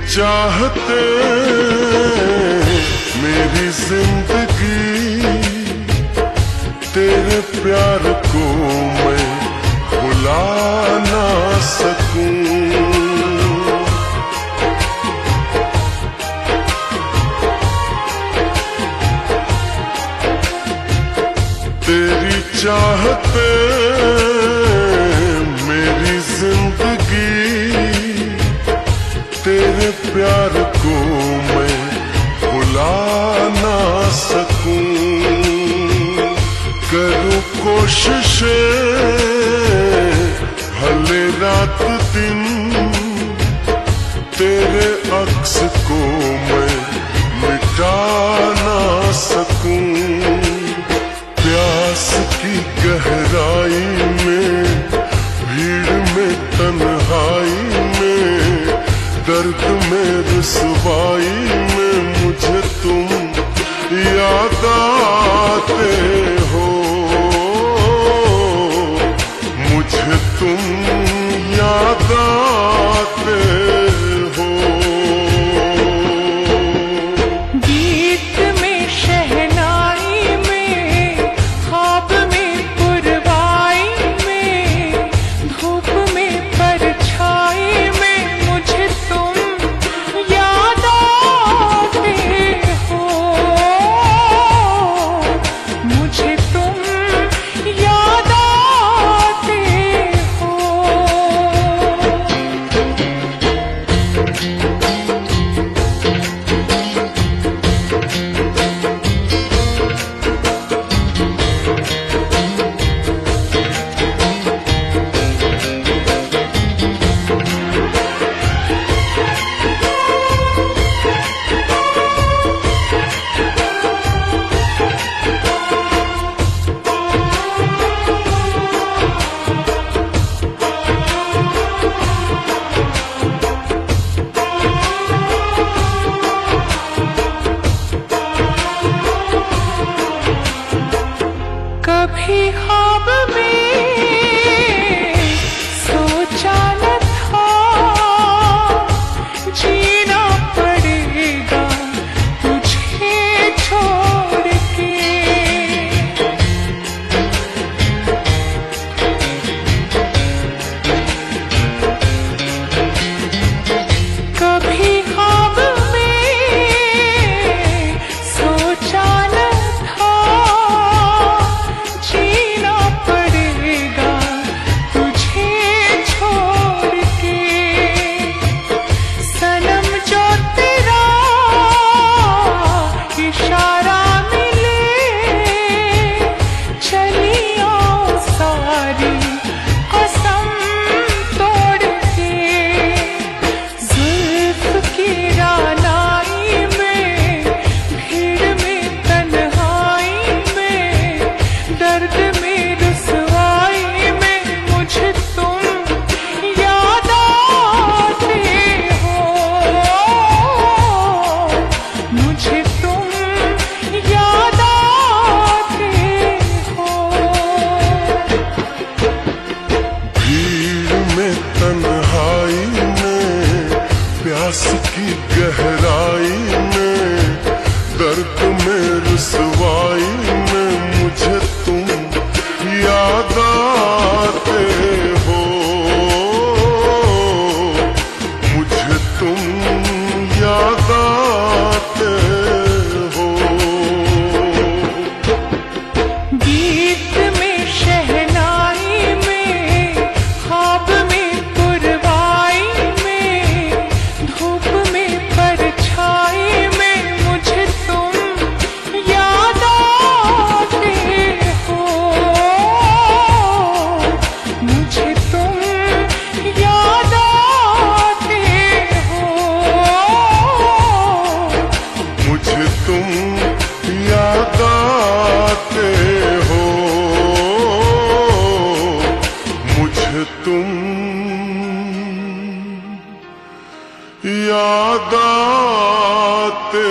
चाहते मेरी जिंदगी, तेरे प्यार को मैं भुला ना सकूं। तेरी चाहते मेरी जिंदगी, तेरे प्यार को मैं भुला ना सकूं। करूं कोशिशें भले रात दिन, तेरे अक्स को मैं मिटा ना सकूं। प्यास की गहराई में, भीड़ में, तन्हाई में, दर्द में, रुसवाई में मुझे तुम याद आते हो। मुझे तुम याद आते हो। गीत में, शहनाई में, ख्वाब में, पुरवाई में, धूप में, परछाई में मुझे तुम याद आते हो। मुझे तुम याद आते हो। कभी ख्वाब में सोचा न था, जीना पड़ेगा तुझे छोड़ के। कभी ख्वाब में सोचा न था, जीना पड़ेगा तुझे छोड़ के। सनम जो तेरा इशारा मिले, चली आओ सारी कसम तोड़ के। जुल्फ की रानाई में, भीड़ में, तन्हाई में, दर्द में, रुसवाई में मुझे तुम याद आते हो। मुझे तुम याद आते हो। भीड़ में, तन्हाई में, प्यास की गहराई में, दर्द में, रुसवाई में मुझे तुम याद आते हो। मुझे तुम याद आते हो। गीत में, शहनाई में, ख्वाब में, पुरवाई में, धूप में, परछाई में मुझे तुम याद आते हो। मुझे तुम याद आते हो। मुझे तुम याद आते हो। मुझे तुम याद आते